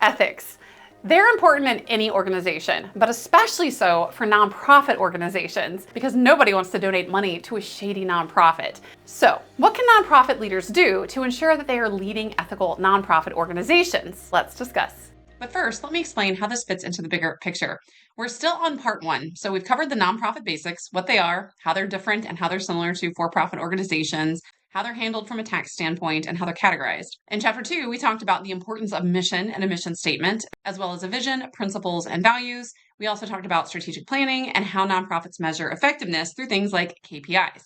Ethics. They're important in any organization, but especially so for nonprofit organizations because nobody wants to donate money to a shady nonprofit. So, what can nonprofit leaders do to ensure that they are leading ethical nonprofit organizations? Let's discuss. But first, let me explain how this fits into the bigger picture. We're still on part one, so we've covered the nonprofit basics, what they are, how they're different and how they're similar to for-profit organizations, how they're handled from a tax standpoint, and how they're categorized. In chapter 2, we talked about the importance of mission and a mission statement, as well as a vision, principles, and values. We also talked about strategic planning and how nonprofits measure effectiveness through things like KPIs.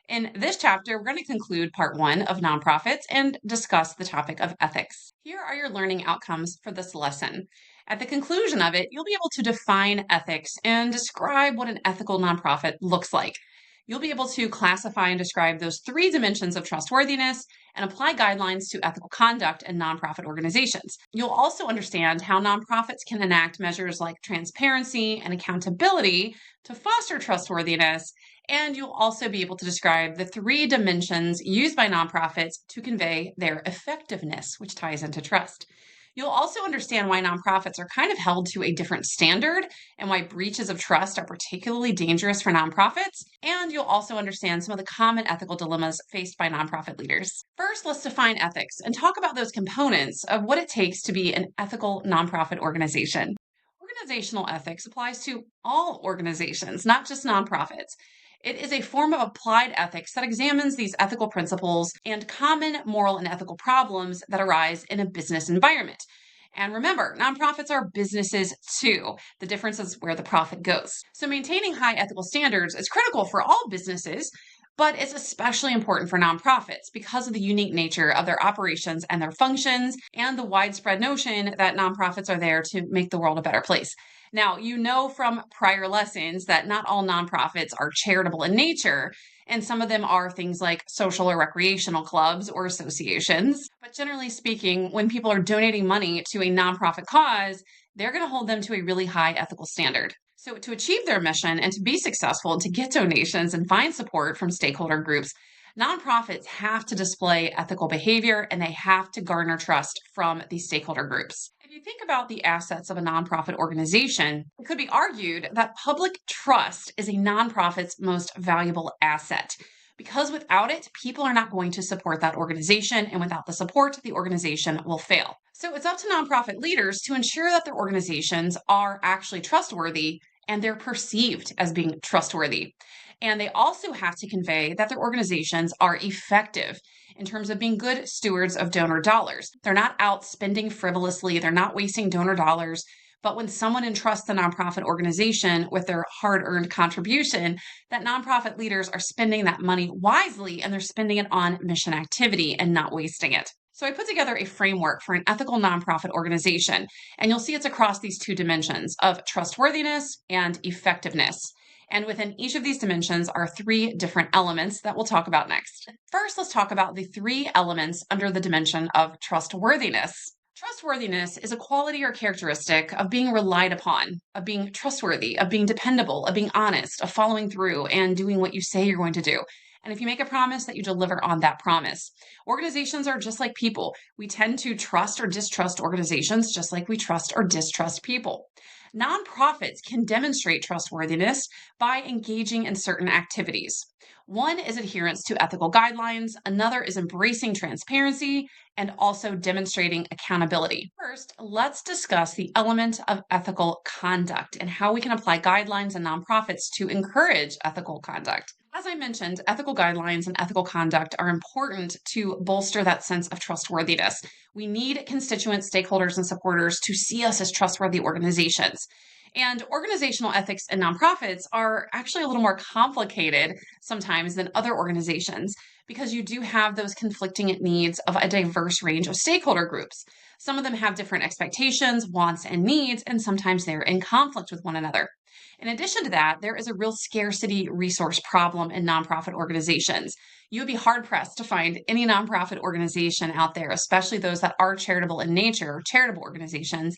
In this chapter, we're going to conclude part 1 of nonprofits and discuss the topic of ethics. Here are your learning outcomes for this lesson. At the conclusion of it, you'll be able to define ethics and describe what an ethical nonprofit looks like. You'll be able to classify and describe those 3 dimensions of trustworthiness and apply guidelines to ethical conduct in nonprofit organizations. You'll also understand how nonprofits can enact measures like transparency and accountability to foster trustworthiness, and you'll also be able to describe the 3 dimensions used by nonprofits to convey their effectiveness, which ties into trust. You'll also understand why nonprofits are kind of held to a different standard and why breaches of trust are particularly dangerous for nonprofits. And you'll also understand some of the common ethical dilemmas faced by nonprofit leaders. First, let's define ethics and talk about those components of what it takes to be an ethical nonprofit organization. Organizational ethics applies to all organizations, not just nonprofits. It is a form of applied ethics that examines these ethical principles and common moral and ethical problems that arise in a business environment. And remember, nonprofits are businesses too. The difference is where the profit goes. So maintaining high ethical standards is critical for all businesses, but it's especially important for nonprofits because of the unique nature of their operations and their functions and the widespread notion that nonprofits are there to make the world a better place. Now, you know from prior lessons that not all nonprofits are charitable in nature, and some of them are things like social or recreational clubs or associations. But generally speaking, when people are donating money to a nonprofit cause, they're going to hold them to a really high ethical standard. So to achieve their mission and to be successful and to get donations and find support from stakeholder groups, nonprofits have to display ethical behavior and they have to garner trust from these stakeholder groups. If you think about the assets of a nonprofit organization, it could be argued that public trust is a nonprofit's most valuable asset. Because without it, people are not going to support that organization, and without the support, the organization will fail. So it's up to nonprofit leaders to ensure that their organizations are actually trustworthy and they're perceived as being trustworthy. And they also have to convey that their organizations are effective in terms of being good stewards of donor dollars. They're not out spending frivolously, they're not wasting donor dollars. But when someone entrusts a nonprofit organization with their hard-earned contribution, that nonprofit leaders are spending that money wisely and they're spending it on mission activity and not wasting it. So I put together a framework for an ethical nonprofit organization, and you'll see it's across these 2 dimensions of trustworthiness and effectiveness. And within each of these dimensions are 3 different elements that we'll talk about next. First, let's talk about the 3 elements under the dimension of trustworthiness. Trustworthiness is a quality or characteristic of being relied upon, of being trustworthy, of being dependable, of being honest, of following through and doing what you say you're going to do. And if you make a promise, that you deliver on that promise. Organizations are just like people. We tend to trust or distrust organizations just like we trust or distrust people. Nonprofits can demonstrate trustworthiness by engaging in certain activities. One is adherence to ethical guidelines, another is embracing transparency, and also demonstrating accountability. First, let's discuss the element of ethical conduct and how we can apply guidelines in nonprofits to encourage ethical conduct. As I mentioned, ethical guidelines and ethical conduct are important to bolster that sense of trustworthiness. We need constituents, stakeholders, and supporters to see us as trustworthy organizations. And organizational ethics in nonprofits are actually a little more complicated sometimes than other organizations because you do have those conflicting needs of a diverse range of stakeholder groups. Some of them have different expectations, wants, and needs, and sometimes they're in conflict with one another. In addition to that, there is a real scarcity resource problem in nonprofit organizations. You would be hard-pressed to find any nonprofit organization out there, especially those that are charitable in nature, charitable organizations,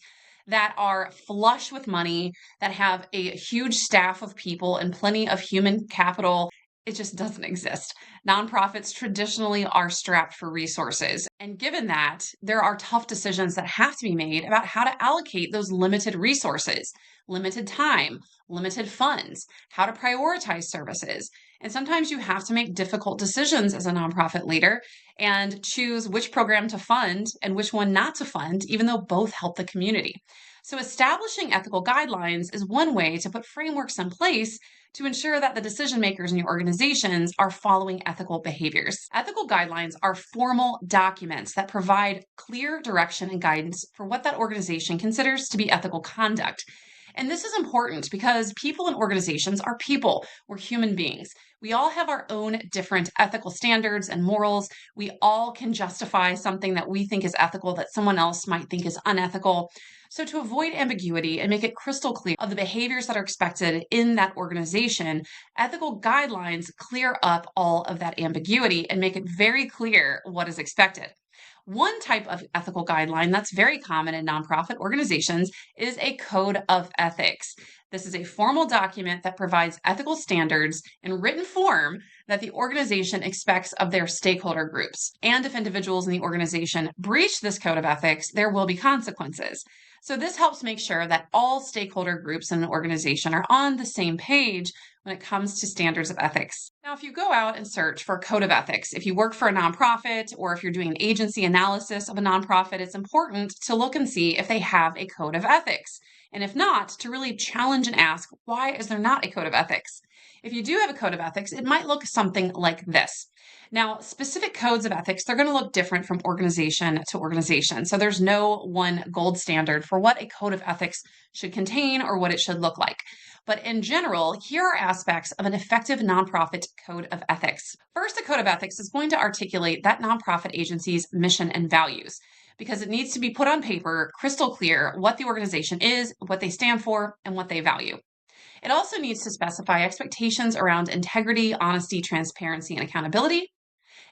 that are flush with money, that have a huge staff of people and plenty of human capital It just doesn't exist. Nonprofits traditionally are strapped for resources. And given that, there are tough decisions that have to be made about how to allocate those limited resources, limited time, limited funds, how to prioritize services. And sometimes you have to make difficult decisions as a nonprofit leader and choose which program to fund and which one not to fund, even though both help the community. So, establishing ethical guidelines is one way to put frameworks in place to ensure that the decision makers in your organizations are following ethical behaviors. Ethical guidelines are formal documents that provide clear direction and guidance for what that organization considers to be ethical conduct. And this is important because people and organizations are people. We're human beings. We all have our own different ethical standards and morals. We all can justify something that we think is ethical that someone else might think is unethical. So to avoid ambiguity and make it crystal clear of the behaviors that are expected in that organization, ethical guidelines clear up all of that ambiguity and make it very clear what is expected. One type of ethical guideline that's very common in nonprofit organizations is a code of ethics. This is a formal document that provides ethical standards in written form that the organization expects of their stakeholder groups. And if individuals in the organization breach this code of ethics, there will be consequences. So this helps make sure that all stakeholder groups in an organization are on the same page when it comes to standards of ethics. Now, if you go out and search for a code of ethics, if you work for a nonprofit or if you're doing an agency analysis of a nonprofit, it's important to look and see if they have a code of ethics. And if not, to really challenge and ask, why is there not a code of ethics? If you do have a code of ethics, it might look something like this. Now, specific codes of ethics, they're going to look different from organization to organization. So there's no one gold standard for what a code of ethics should contain or what it should look like. But in general, here are aspects of an effective nonprofit code of ethics. First, a code of ethics is going to articulate that nonprofit agency's mission and values, because it needs to be put on paper crystal clear what the organization is, what they stand for, and what they value. It also needs to specify expectations around integrity, honesty, transparency, and accountability.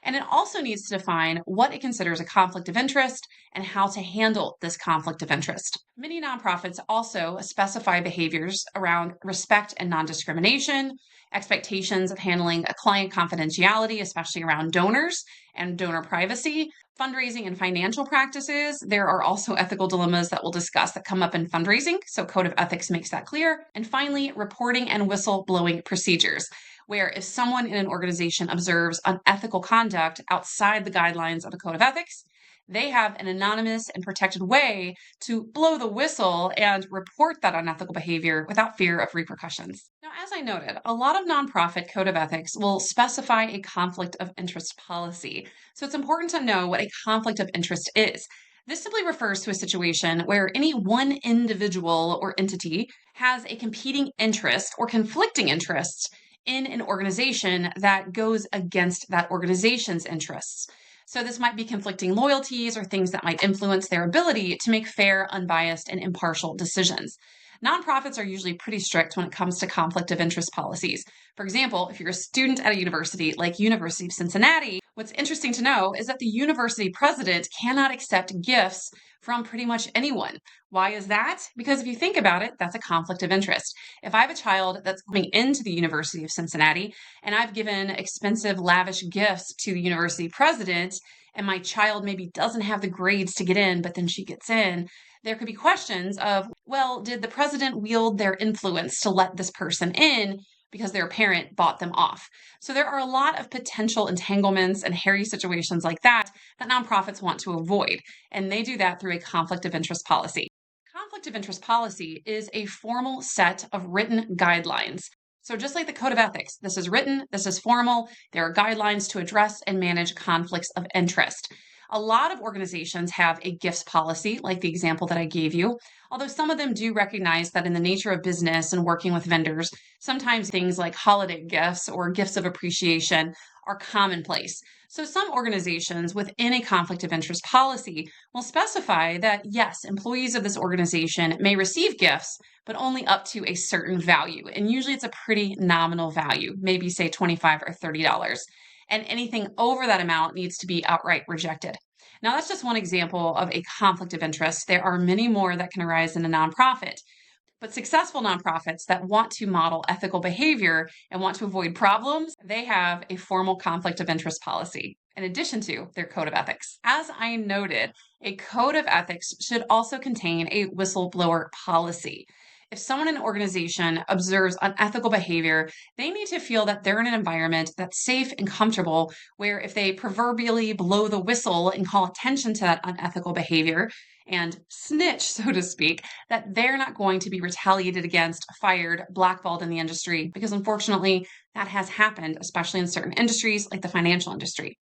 And it also needs to define what it considers a conflict of interest and how to handle this conflict of interest. Many nonprofits also specify behaviors around respect and non-discrimination, expectations of handling a client confidentiality, especially around donors and donor privacy, fundraising and financial practices. There are also ethical dilemmas that we'll discuss that come up in fundraising, so Code of Ethics makes that clear. And finally, reporting and whistleblowing procedures, where if someone in an organization observes unethical conduct outside the guidelines of a code of ethics, they have an anonymous and protected way to blow the whistle and report that unethical behavior without fear of repercussions. Now, as I noted, a lot of nonprofit code of ethics will specify a conflict of interest policy. So it's important to know what a conflict of interest is. This simply refers to a situation where any one individual or entity has a competing interest or conflicting interests in an organization that goes against that organization's interests. So this might be conflicting loyalties or things that might influence their ability to make fair, unbiased, and impartial decisions. Nonprofits are usually pretty strict when it comes to conflict of interest policies. For example, if you're a student at a university like University of Cincinnati, what's interesting to know is that the university president cannot accept gifts from pretty much anyone. Why is that? Because if you think about it, that's a conflict of interest. If I have a child that's coming into the University of Cincinnati and I've given expensive, lavish gifts to the university president, and my child maybe doesn't have the grades to get in, but then she gets in, there could be questions of, well, did the president wield their influence to let this person in because their parent bought them off? So there are a lot of potential entanglements and hairy situations like that nonprofits want to avoid, and they do that through a conflict of interest policy. Conflict of interest policy is a formal set of written guidelines. So just like the Code of Ethics, this is written, this is formal, there are guidelines to address and manage conflicts of interest. A lot of organizations have a gifts policy, like the example that I gave you, although some of them do recognize that in the nature of business and working with vendors, sometimes things like holiday gifts or gifts of appreciation are commonplace. So some organizations within a conflict of interest policy will specify that, yes, employees of this organization may receive gifts, but only up to a certain value. And usually it's a pretty nominal value, maybe say $25 or $30. And anything over that amount needs to be outright rejected. Now, that's just one example of a conflict of interest. There are many more that can arise in a nonprofit. But successful nonprofits that want to model ethical behavior and want to avoid problems, they have a formal conflict of interest policy, in addition to their code of ethics. As I noted, a code of ethics should also contain a whistleblower policy. If someone in an organization observes unethical behavior, they need to feel that they're in an environment that's safe and comfortable, where if they proverbially blow the whistle and call attention to that unethical behavior and snitch, so to speak, that they're not going to be retaliated against, fired, blackballed in the industry, because unfortunately that has happened, especially in certain industries like the financial industry.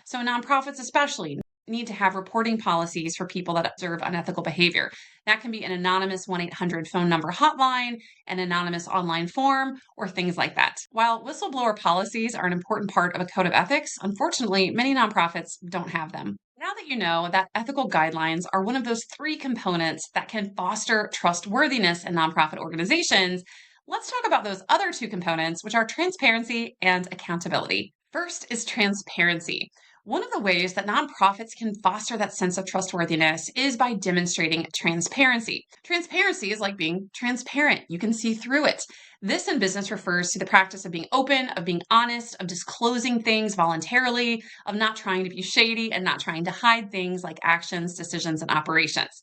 So nonprofits especially need to have reporting policies for people that observe unethical behavior. That can be an anonymous 1-800 phone number hotline, an anonymous online form, or things like that. While whistleblower policies are an important part of a code of ethics, unfortunately, many nonprofits don't have them. Now that you know that ethical guidelines are one of those 3 components that can foster trustworthiness in nonprofit organizations, let's talk about those other 2 components, which are transparency and accountability. First is transparency. One of the ways that nonprofits can foster that sense of trustworthiness is by demonstrating transparency. Transparency is like being transparent. You can see through it. This in business refers to the practice of being open, of being honest, of disclosing things voluntarily, of not trying to be shady and not trying to hide things like actions, decisions, and operations.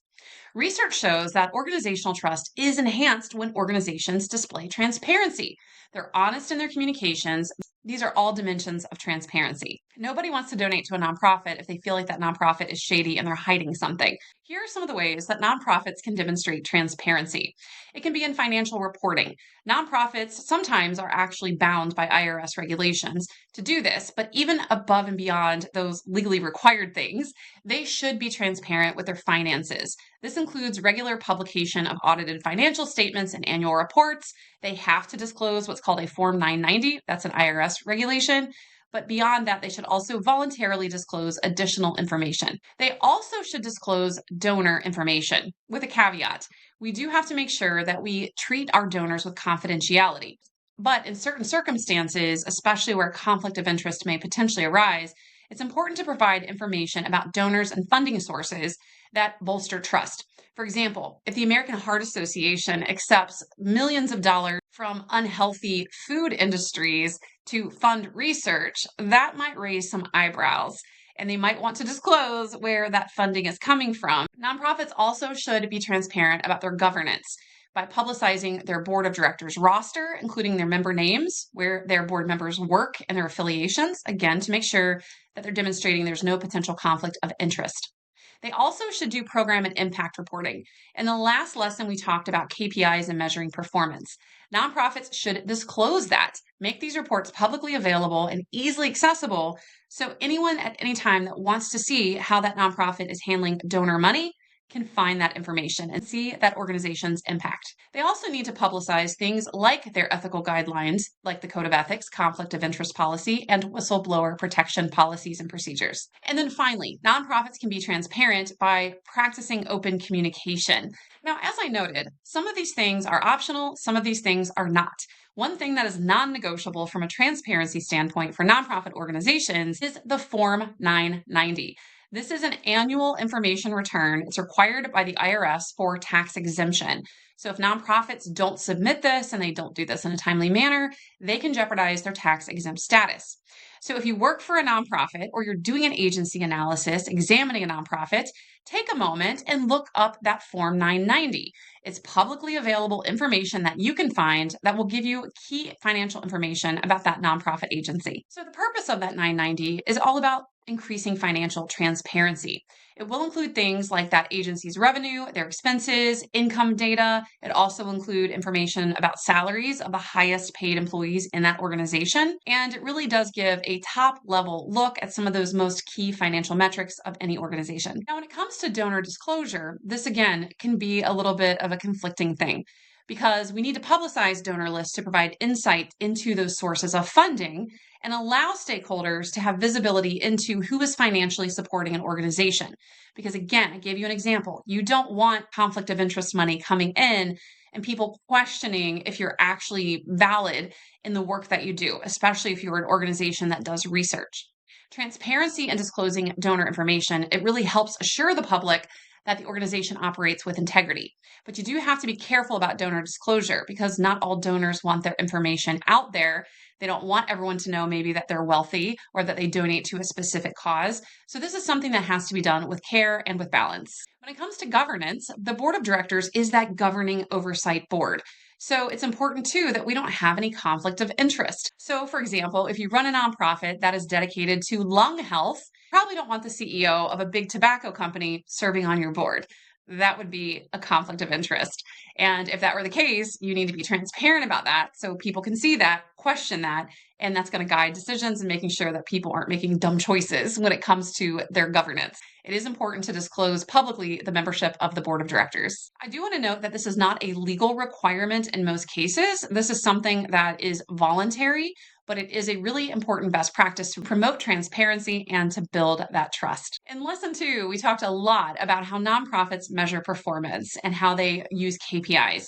Research shows that organizational trust is enhanced when organizations display transparency. They're honest in their communications. These are all dimensions of transparency. Nobody wants to donate to a nonprofit if they feel like that nonprofit is shady and they're hiding something. Here are some of the ways that nonprofits can demonstrate transparency. It can be in financial reporting. Nonprofits sometimes are actually bound by IRS regulations to do this, but even above and beyond those legally required things, they should be transparent with their finances. This includes regular publication of audited financial statements and annual reports. They have to disclose what's called a Form 990. That's an IRS regulation. But beyond that, they should also voluntarily disclose additional information. They also should disclose donor information with a caveat. We do have to make sure that we treat our donors with confidentiality. But in certain circumstances, especially where conflict of interest may potentially arise, it's important to provide information about donors and funding sources that bolster trust. For example, if the American Heart Association accepts millions of dollars from unhealthy food industries to fund research, that might raise some eyebrows, and they might want to disclose where that funding is coming from. Nonprofits also should be transparent about their governance by publicizing their board of directors roster, including their member names, where their board members work, and their affiliations, again, to make sure that they're demonstrating there's no potential conflict of interest. They also should do program and impact reporting. In the last lesson, we talked about KPIs and measuring performance. Nonprofits should disclose that, make these reports publicly available and easily accessible so anyone at any time that wants to see how that nonprofit is handling donor money can find that information and see that organization's impact. They also need to publicize things like their ethical guidelines, like the Code of Ethics, Conflict of Interest Policy, and whistleblower protection policies and procedures. And then finally, nonprofits can be transparent by practicing open communication. Now, as I noted, some of these things are optional, some of these things are not. One thing that is non-negotiable from a transparency standpoint for nonprofit organizations is the Form 990. This is an annual information return. It's required by the IRS for tax exemption. So if nonprofits don't submit this and they don't do this in a timely manner, they can jeopardize their tax exempt status. So if you work for a nonprofit or you're doing an agency analysis, examining a nonprofit, take a moment and look up that Form 990. It's publicly available information that you can find that will give you key financial information about that nonprofit agency. So the purpose of that 990 is all about increasing financial transparency. It will include things like that agency's revenue, their expenses, income data. It also include information about salaries of the highest paid employees in that organization. And it really does give a top level look at some of those most key financial metrics of any organization. Now, when it comes to donor disclosure, this again can be a little bit of a conflicting thing, because we need to publicize donor lists to provide insight into those sources of funding and allow stakeholders to have visibility into who is financially supporting an organization. Because again, I gave you an example. You don't want conflict of interest money coming in and people questioning if you're actually valid in the work that you do, especially if you're an organization that does research. Transparency and disclosing donor information, it really helps assure the public that the organization operates with integrity. But you do have to be careful about donor disclosure because not all donors want their information out there. They don't want everyone to know maybe that they're wealthy or that they donate to a specific cause. So this is something that has to be done with care and with balance. When it comes to governance, the board of directors is that governing oversight board. So it's important too that we don't have any conflict of interest. So for example, if you run a nonprofit that is dedicated to lung health, you probably don't want the CEO of a big tobacco company serving on your board. That would be a conflict of interest. And if that were the case, you need to be transparent about that so people can see that, question that, and that's going to guide decisions and making sure that people aren't making dumb choices when it comes to their governance. It is important to disclose publicly the membership of the board of directors. I do want to note that this is not a legal requirement in most cases. This is something that is voluntary, but it is a really important best practice to promote transparency and to build that trust. In lesson 2, we talked a lot about how nonprofits measure performance and how they use KPIs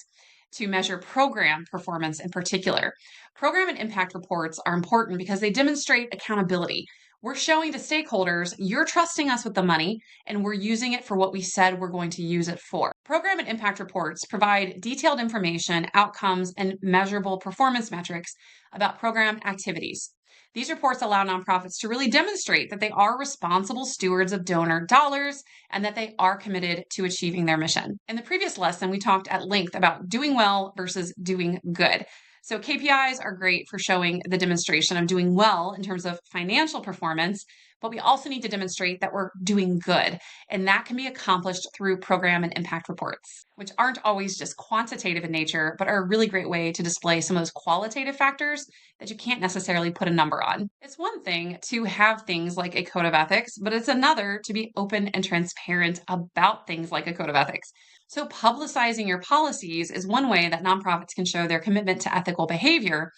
to measure program performance in particular. Program and impact reports are important because they demonstrate accountability. We're showing to stakeholders, you're trusting us with the money and we're using it for what we said we're going to use it for. Program and impact reports provide detailed information, outcomes, and measurable performance metrics about program activities. These reports allow nonprofits to really demonstrate that they are responsible stewards of donor dollars and that they are committed to achieving their mission. In the previous lesson, we talked at length about doing well versus doing good. So KPIs are great for showing the demonstration of doing well in terms of financial performance, but we also need to demonstrate that we're doing good. And that can be accomplished through program and impact reports, which aren't always just quantitative in nature, but are a really great way to display some of those qualitative factors that you can't necessarily put a number on. It's one thing to have things like a code of ethics, but it's another to be open and transparent about things like a code of ethics. So publicizing your policies is one way that nonprofits can show their commitment to ethical behavior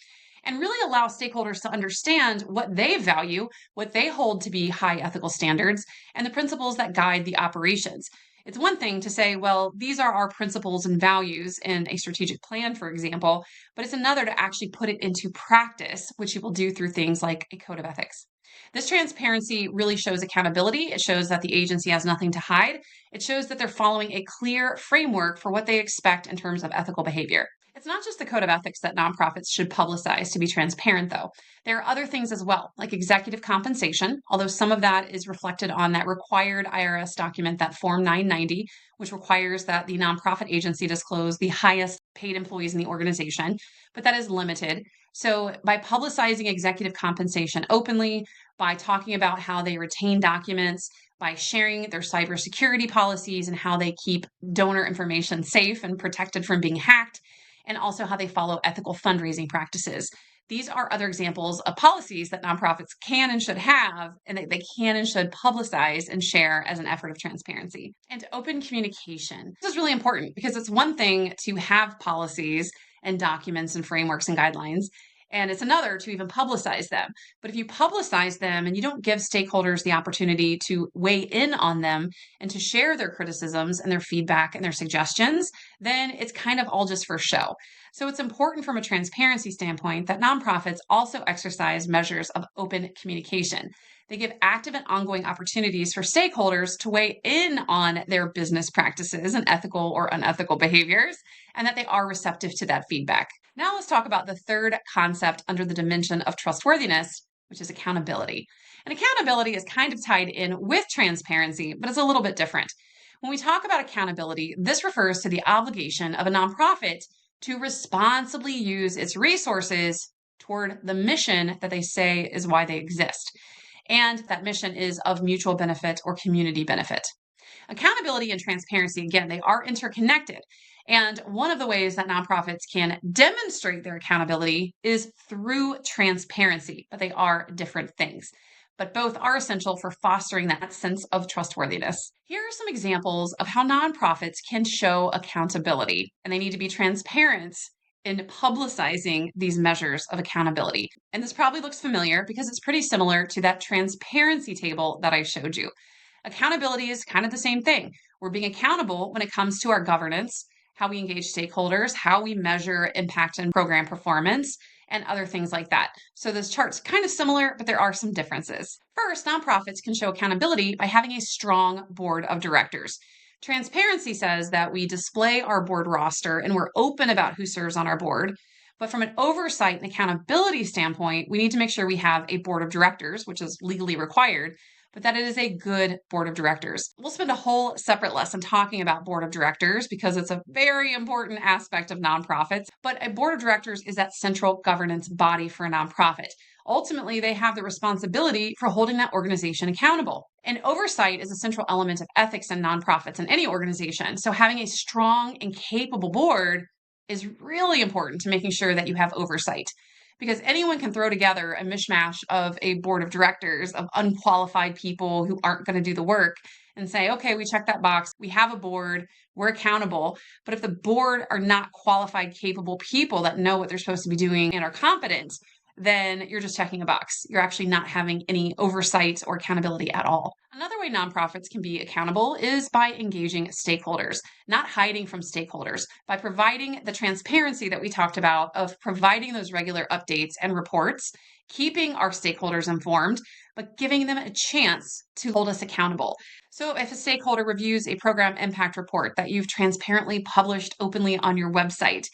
and really allow stakeholders to understand what they value, what they hold to be high ethical standards, and the principles that guide the operations. It's one thing to say, well, these are our principles and values in a strategic plan, for example, but it's another to actually put it into practice, which you will do through things like a code of ethics. This transparency really shows accountability. It shows that the agency has nothing to hide. It shows that they're following a clear framework for what they expect in terms of ethical behavior. It's not just the code of ethics that nonprofits should publicize to be transparent, though. There are other things as well, like executive compensation, although some of that is reflected on that required IRS document, that Form 990, which requires that the nonprofit agency disclose the highest paid employees in the organization, but that is limited. So by publicizing executive compensation openly, by talking about how they retain documents, by sharing their cybersecurity policies and how they keep donor information safe and protected from being hacked, and also how they follow ethical fundraising practices. These are other examples of policies that nonprofits can and should have, and that they can and should publicize and share as an effort of transparency. And open communication. This is really important because it's one thing to have policies and documents and frameworks and guidelines, and it's another to even publicize them. But if you publicize them and you don't give stakeholders the opportunity to weigh in on them and to share their criticisms and their feedback and their suggestions, then it's kind of all just for show. So it's important from a transparency standpoint that nonprofits also exercise measures of open communication. They give active and ongoing opportunities for stakeholders to weigh in on their business practices and ethical or unethical behaviors, and that they are receptive to that feedback. Now let's talk about the third concept under the dimension of trustworthiness, which is accountability. And accountability is kind of tied in with transparency, but it's a little bit different. When we talk about accountability, this refers to the obligation of a nonprofit to responsibly use its resources toward the mission that they say is why they exist. And that mission is of mutual benefit or community benefit. Accountability and transparency, again, they are interconnected. And one of the ways that nonprofits can demonstrate their accountability is through transparency, but they are different things. But both are essential for fostering that sense of trustworthiness. Here are some examples of how nonprofits can show accountability, and they need to be transparent in publicizing these measures of accountability. And this probably looks familiar because it's pretty similar to that transparency table that I showed you. Accountability is kind of the same thing. We're being accountable when it comes to our governance, how we engage stakeholders, how we measure impact and program performance, and other things like that. So this chart's kind of similar, but there are some differences. First, nonprofits can show accountability by having a strong board of directors. Transparency says that we display our board roster and we're open about who serves on our board. But from an oversight and accountability standpoint, we need to make sure we have a board of directors, which is legally required, but that it is a good board of directors. We'll spend a whole separate lesson talking about board of directors because it's a very important aspect of nonprofits. But a board of directors is that central governance body for a nonprofit. Ultimately, they have the responsibility for holding that organization accountable. And oversight is a central element of ethics in nonprofits in any organization. So having a strong and capable board is really important to making sure that you have oversight, because anyone can throw together a mishmash of a board of directors of unqualified people who aren't going to do the work and say, okay, we check that box. We have a board. We're accountable. But if the board are not qualified, capable people that know what they're supposed to be doing and are competent, then you're just checking a box. You're actually not having any oversight or accountability at all. Another way nonprofits can be accountable is by engaging stakeholders, not hiding from stakeholders, by providing the transparency that we talked about of providing those regular updates and reports, keeping our stakeholders informed, but giving them a chance to hold us accountable. So if a stakeholder reviews a program impact report that you've transparently published openly on your website,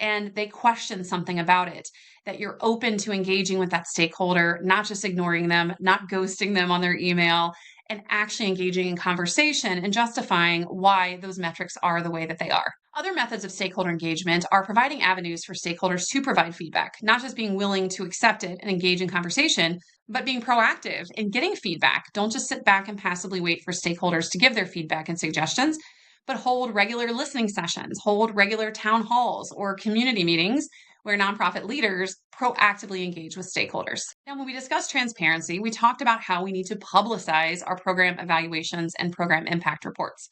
and they question something about it, that you're open to engaging with that stakeholder, not just ignoring them, not ghosting them on their email, and actually engaging in conversation and justifying why those metrics are the way that they are. Other methods of stakeholder engagement are providing avenues for stakeholders to provide feedback, not just being willing to accept it and engage in conversation, but being proactive in getting feedback. Don't just sit back and passively wait for stakeholders to give their feedback and suggestions, but hold regular listening sessions, hold regular town halls or community meetings where nonprofit leaders proactively engage with stakeholders. Now, when we discussed transparency, we talked about how we need to publicize our program evaluations and program impact reports.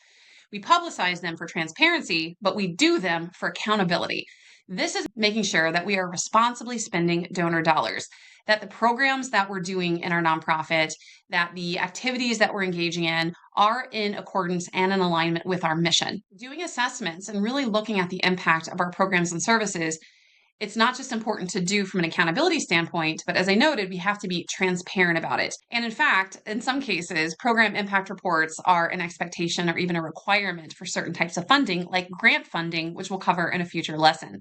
We publicize them for transparency, but we do them for accountability. This is making sure that we are responsibly spending donor dollars, that the programs that we're doing in our nonprofit, that the activities that we're engaging in are in accordance and in alignment with our mission. Doing assessments and really looking at the impact of our programs and services, it's not just important to do from an accountability standpoint, but as I noted, we have to be transparent about it. And in fact, in some cases, program impact reports are an expectation or even a requirement for certain types of funding, like grant funding, which we'll cover in a future lesson.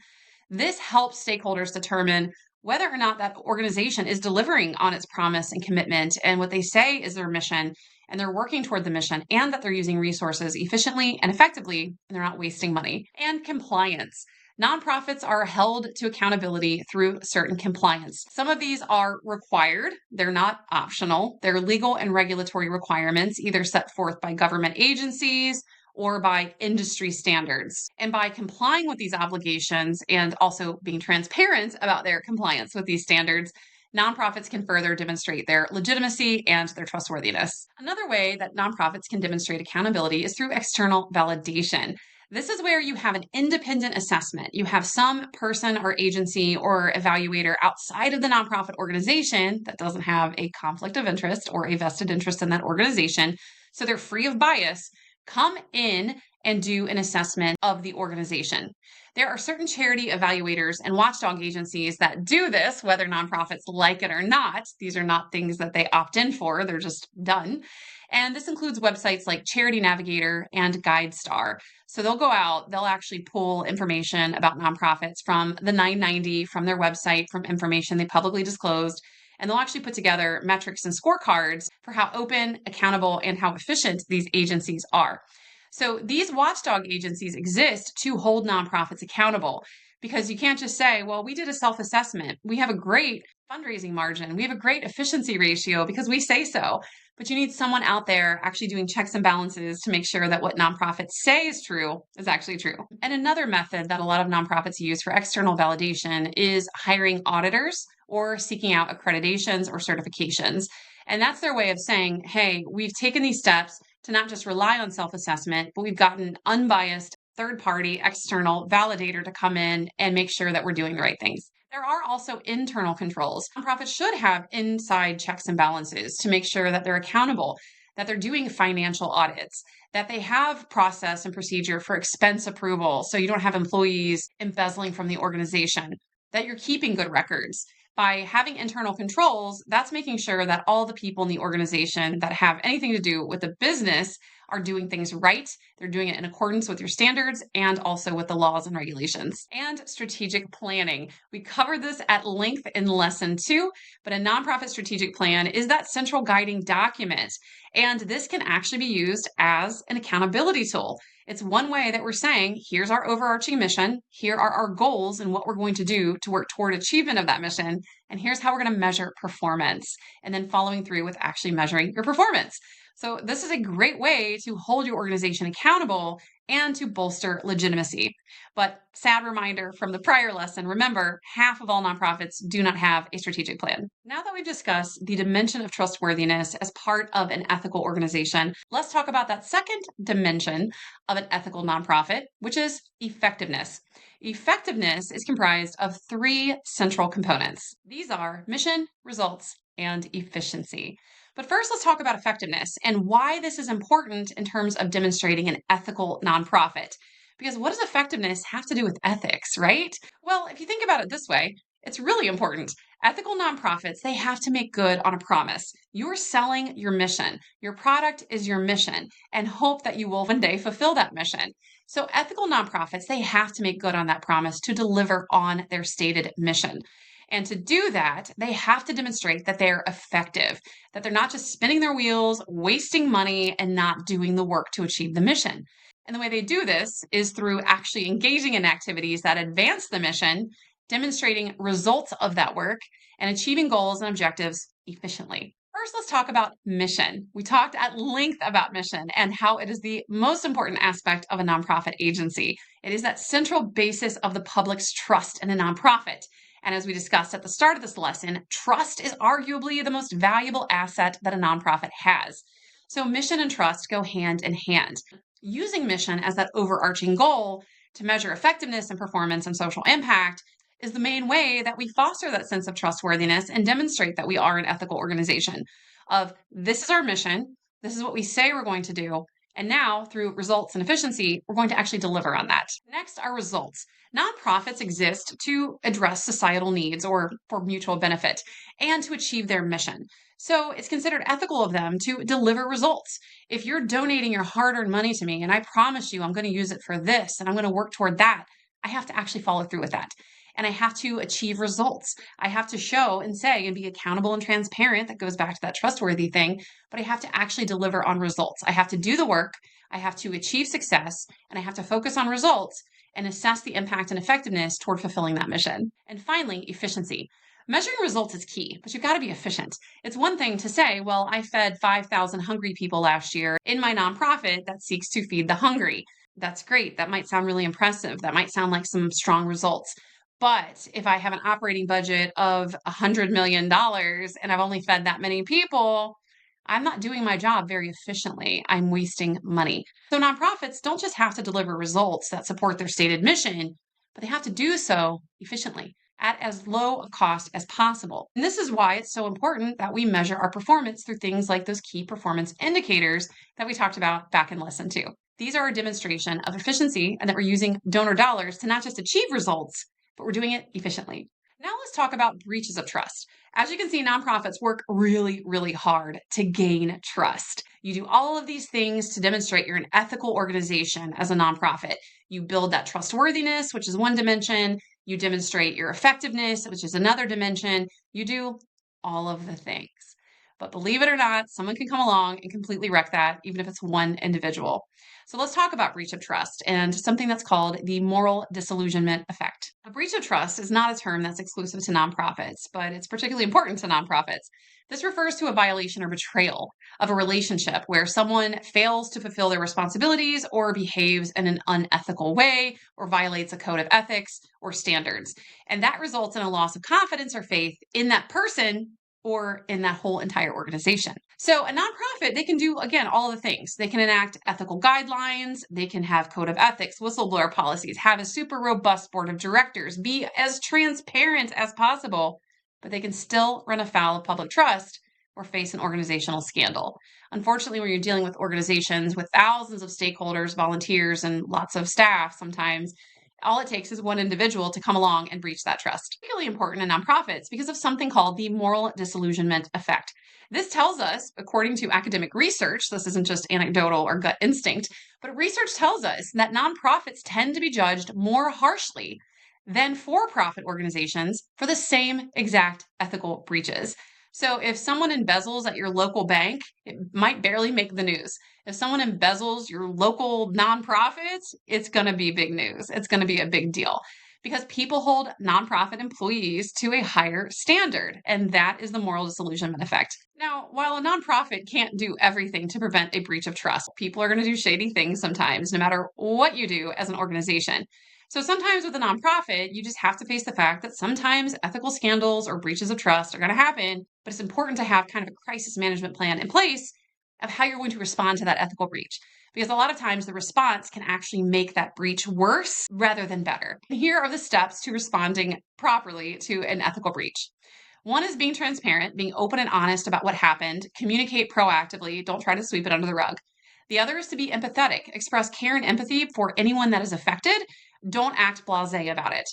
This helps stakeholders determine whether or not that organization is delivering on its promise and commitment and what they say is their mission, and they're working toward the mission, and that they're using resources efficiently and effectively, and they're not wasting money. And compliance. Nonprofits are held to accountability through certain compliance. Some of these are required. They're not optional. They're legal and regulatory requirements, either set forth by government agencies or by industry standards. And by complying with these obligations and also being transparent about their compliance with these standards, nonprofits can further demonstrate their legitimacy and their trustworthiness. Another way that nonprofits can demonstrate accountability is through external validation. This is where you have an independent assessment. You have some person or agency or evaluator outside of the nonprofit organization that doesn't have a conflict of interest or a vested interest in that organization, so they're free of bias, come in and do an assessment of the organization. There are certain charity evaluators and watchdog agencies that do this, whether nonprofits like it or not. These are not things that they opt in for, they're just done. And this includes websites like Charity Navigator and GuideStar. So they'll go out, they'll actually pull information about nonprofits from the 990, from their website, from information they publicly disclosed, and they'll actually put together metrics and scorecards for how open, accountable, and how efficient these agencies are. So these watchdog agencies exist to hold nonprofits accountable, because you can't just say, well, we did a self-assessment. We have a great fundraising margin. We have a great efficiency ratio because we say so. But you need someone out there actually doing checks and balances to make sure that what nonprofits say is true is actually true. And another method that a lot of nonprofits use for external validation is hiring auditors or seeking out accreditations or certifications. And that's their way of saying, hey, we've taken these steps to not just rely on self-assessment, but we've gotten an unbiased third-party external validator to come in and make sure that we're doing the right things. There are also internal controls. Nonprofits should have inside checks and balances to make sure that they're accountable, that they're doing financial audits, that they have process and procedure for expense approval so you don't have employees embezzling from the organization, that you're keeping good records. By having internal controls, that's making sure that all the people in the organization that have anything to do with the business are doing things right. They're doing it in accordance with your standards and also with the laws and regulations. And strategic planning. We covered this at length in lesson 2, but a nonprofit strategic plan is that central guiding document. And this can actually be used as an accountability tool. It's one way that we're saying, here's our overarching mission, here are our goals and what we're going to do to work toward achievement of that mission, and here's how we're going to measure performance, and then following through with actually measuring your performance. So this is a great way to hold your organization accountable and to bolster legitimacy. But sad reminder from the prior lesson, remember, half of all nonprofits do not have a strategic plan. Now that we've discussed the dimension of trustworthiness as part of an ethical organization, let's talk about that second dimension of an ethical nonprofit, which is effectiveness. Effectiveness is comprised of 3 central components. These are mission, results, and efficiency. But first, let's talk about effectiveness and why this is important in terms of demonstrating an ethical nonprofit. Because what does effectiveness have to do with ethics, right? Well, if you think about it this way, it's really important. Ethical nonprofits, they have to make good on a promise. You're selling your mission. Your product is your mission, and hope that you will one day fulfill that mission. So ethical nonprofits, they have to make good on that promise to deliver on their stated mission. And to do that, they have to demonstrate that they're effective, that they're not just spinning their wheels, wasting money, and not doing the work to achieve the mission. And the way they do this is through actually engaging in activities that advance the mission, demonstrating results of that work, and achieving goals and objectives efficiently. First, let's talk about mission. We talked at length about mission and how it is the most important aspect of a nonprofit agency. It is that central basis of the public's trust in a nonprofit. And as we discussed at the start of this lesson, trust is arguably the most valuable asset that a nonprofit has. So mission and trust go hand in hand. Using mission as that overarching goal to measure effectiveness and performance and social impact is the main way that we foster that sense of trustworthiness and demonstrate that we are an ethical organization of this is our mission, this is what we say we're going to do, and now through results and efficiency, we're going to actually deliver on that. Next are results. Nonprofits exist to address societal needs or for mutual benefit and to achieve their mission. So it's considered ethical of them to deliver results. If you're donating your hard-earned money to me and I promise you I'm going to use it for this and I'm going to work toward that, I have to actually follow through with that. And I have to achieve results. I have to show and say and be accountable and transparent. That goes back to that trustworthy thing. But I have to actually deliver on results. I have to do the work. I have to achieve success. And I have to focus on results and assess the impact and effectiveness toward fulfilling that mission. And finally, efficiency. Measuring results is key, but you've got to be efficient. It's one thing to say, well, I fed 5,000 hungry people last year in my nonprofit that seeks to feed the hungry. That's great. That might sound really impressive. That might sound like some strong results. But if I have an operating budget of $100 million and I've only fed that many people, I'm not doing my job very efficiently. I'm wasting money. So nonprofits don't just have to deliver results that support their stated mission, but they have to do so efficiently at as low a cost as possible. And this is why it's so important that we measure our performance through things like those key performance indicators that we talked about back in lesson 2. These are a demonstration of efficiency and that we're using donor dollars to not just achieve results, but we're doing it efficiently. Now let's talk about breaches of trust. As you can see, nonprofits work really, really hard to gain trust. You do all of these things to demonstrate you're an ethical organization as a nonprofit. You build that trustworthiness, which is one dimension. You demonstrate your effectiveness, which is another dimension. You do all of the things. But believe it or not, someone can come along and completely wreck that, even if it's one individual. So let's talk about breach of trust and something that's called the moral disillusionment effect. A breach of trust is not a term that's exclusive to nonprofits, but it's particularly important to nonprofits. This refers to a violation or betrayal of a relationship where someone fails to fulfill their responsibilities or behaves in an unethical way or violates a code of ethics or standards. And that results in a loss of confidence or faith in that person or in that whole entire organization. So a nonprofit, they can do, again, all the things. They can enact ethical guidelines, they can have code of ethics, whistleblower policies, have a super robust board of directors, be as transparent as possible, but they can still run afoul of public trust or face an organizational scandal. Unfortunately, when you're dealing with organizations with thousands of stakeholders, volunteers, and lots of staff sometimes, All it takes is one individual to come along and breach that trust. Particularly important in nonprofits because of something called the moral disillusionment effect. This tells us, according to academic research, this isn't just anecdotal or gut instinct, but research tells us that nonprofits tend to be judged more harshly than for-profit organizations for the same exact ethical breaches. So if someone embezzles at your local bank, it might barely make the news. If someone embezzles your local nonprofits, it's going to be big news. It's going to be a big deal because people hold nonprofit employees to a higher standard, and that is the moral disillusionment effect. Now, while a nonprofit can't do everything to prevent a breach of trust, people are going to do shady things sometimes, no matter what you do as an organization. So sometimes with a nonprofit, you just have to face the fact that sometimes ethical scandals or breaches of trust are going to happen, but it's important to have kind of a crisis management plan in place of how you're going to respond to that ethical breach. Because a lot of times the response can actually make that breach worse rather than better. Here are the steps to responding properly to an ethical breach. One is being transparent, being open and honest about what happened, communicate proactively, don't try to sweep it under the rug. The other is to be empathetic, express care and empathy for anyone that is affected. Don't act blasé about it.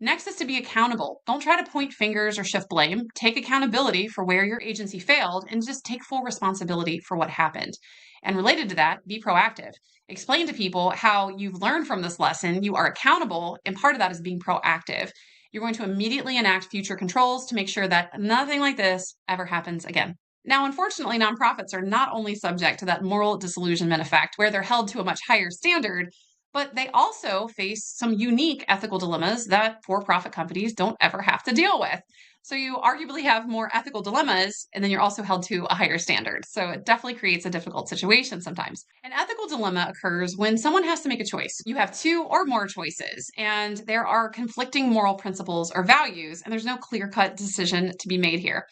Next is to be accountable. Don't try to point fingers or shift blame. Take accountability for where your agency failed and just take full responsibility for what happened. And related to that, be proactive. Explain to people how you've learned from this lesson, you are accountable, and part of that is being proactive. You're going to immediately enact future controls to make sure that nothing like this ever happens again. Now, unfortunately, nonprofits are not only subject to that moral disillusionment effect where they're held to a much higher standard, but they also face some unique ethical dilemmas that for-profit companies don't ever have to deal with. So you arguably have more ethical dilemmas, and then you're also held to a higher standard. So it definitely creates a difficult situation sometimes. An ethical dilemma occurs when someone has to make a choice. You have two or more choices, and there are conflicting moral principles or values, and there's no clear-cut decision to be made here.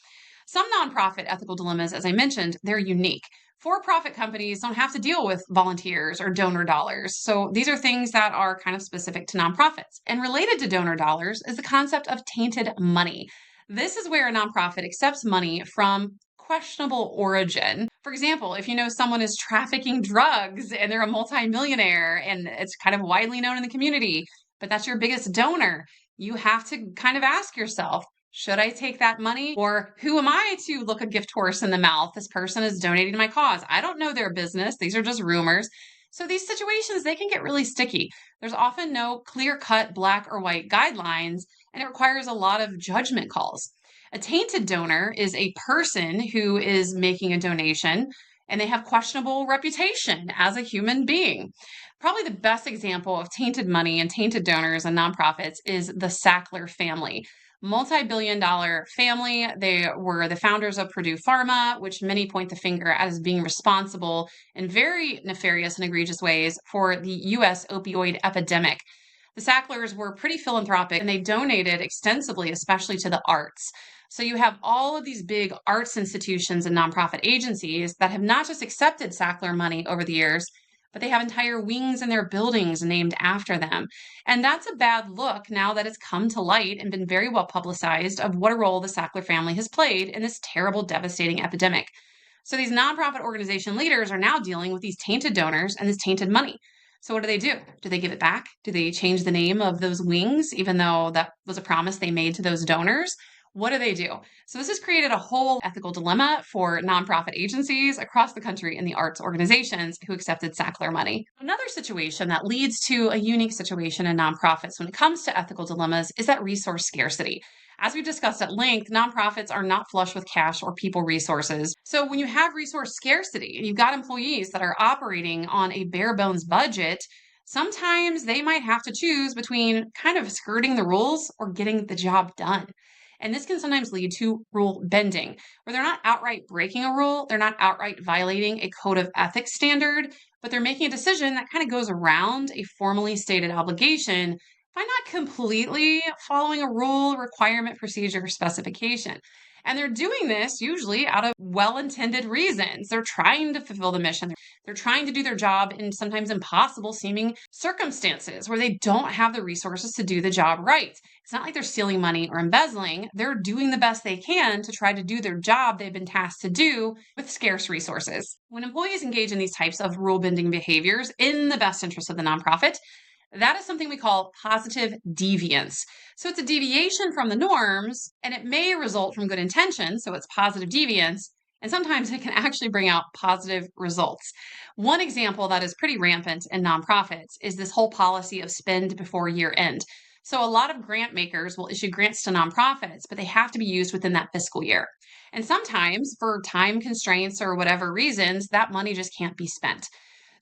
Some nonprofit ethical dilemmas, as I mentioned, they're unique. For-profit companies don't have to deal with volunteers or donor dollars. So these are things that are kind of specific to nonprofits. And related to donor dollars is the concept of tainted money. This is where a nonprofit accepts money from questionable origin. For example, if you know someone is trafficking drugs and they're a multimillionaire and it's kind of widely known in the community, but that's your biggest donor, you have to kind of ask yourself, should I take that money? Or who am I to look a gift horse in the mouth? This person is donating to my cause. I don't know their business. These are just rumors. So these situations, they can get really sticky. There's often no clear-cut black or white guidelines, and it requires a lot of judgment calls. A tainted donor is a person who is making a donation, and they have questionable reputation as a human being. Probably the best example of tainted money and tainted donors and nonprofits is the Sackler family. Multi-billion-dollar family. They were the founders of Purdue Pharma, which many point the finger at as being responsible in very nefarious and egregious ways for the U.S. opioid epidemic. The Sacklers were pretty philanthropic and they donated extensively, especially to the arts. So you have all of these big arts institutions and nonprofit agencies that have not just accepted Sackler money over the years, but they have entire wings in their buildings named after them. And that's a bad look now that it's come to light and been very well publicized of what a role the Sackler family has played in this terrible, devastating epidemic. So these nonprofit organization leaders are now dealing with these tainted donors and this tainted money. So what do? Do they give it back? Do they change the name of those wings, even though that was a promise they made to those donors? What do they do? So this has created a whole ethical dilemma for nonprofit agencies across the country and the arts organizations who accepted Sackler money. Another situation that leads to a unique situation in nonprofits when it comes to ethical dilemmas is that resource scarcity. As we discussed at length, nonprofits are not flush with cash or people resources. So when you have resource scarcity and you've got employees that are operating on a bare bones budget, sometimes they might have to choose between kind of skirting the rules or getting the job done. And this can sometimes lead to rule bending, where they're not outright breaking a rule, they're not outright violating a code of ethics standard, but they're making a decision that kind of goes around a formally stated obligation by not completely following a rule, requirement, procedure, or specification. And they're doing this usually out of well-intended reasons. They're trying to fulfill the mission. They're trying to do their job in sometimes impossible seeming circumstances where they don't have the resources to do the job right. It's not like they're stealing money or embezzling. They're doing the best they can to try to do their job they've been tasked to do with scarce resources. When employees engage in these types of rule-bending behaviors in the best interest of the nonprofit, That is something we call positive deviance. So it's a deviation from the norms, and it may result from good intentions, so it's positive deviance, and sometimes it can actually bring out positive results. One example that is pretty rampant in nonprofits is this whole policy of spend before year end. So a lot of grant makers will issue grants to nonprofits, but they have to be used within that fiscal year. And sometimes, for time constraints or whatever reasons, that money just can't be spent.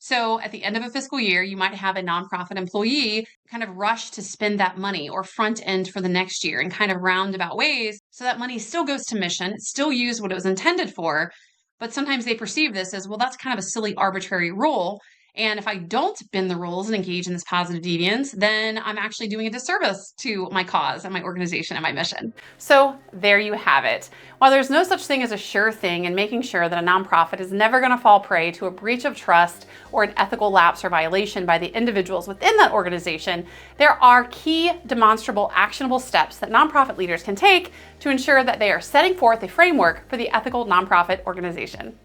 So at the end of a fiscal year, you might have a nonprofit employee kind of rush to spend that money or front end for the next year in kind of roundabout ways. So that money still goes to mission, it's still used what it was intended for. But sometimes they perceive this as, well, that's kind of a silly arbitrary rule. And if I don't bend the rules and engage in this positive deviance, then I'm actually doing a disservice to my cause and my organization and my mission. So there you have it. While there's no such thing as a sure thing in making sure that a nonprofit is never going to fall prey to a breach of trust or an ethical lapse or violation by the individuals within that organization, there are key, demonstrable, actionable steps that nonprofit leaders can take to ensure that they are setting forth a framework for the ethical nonprofit organization.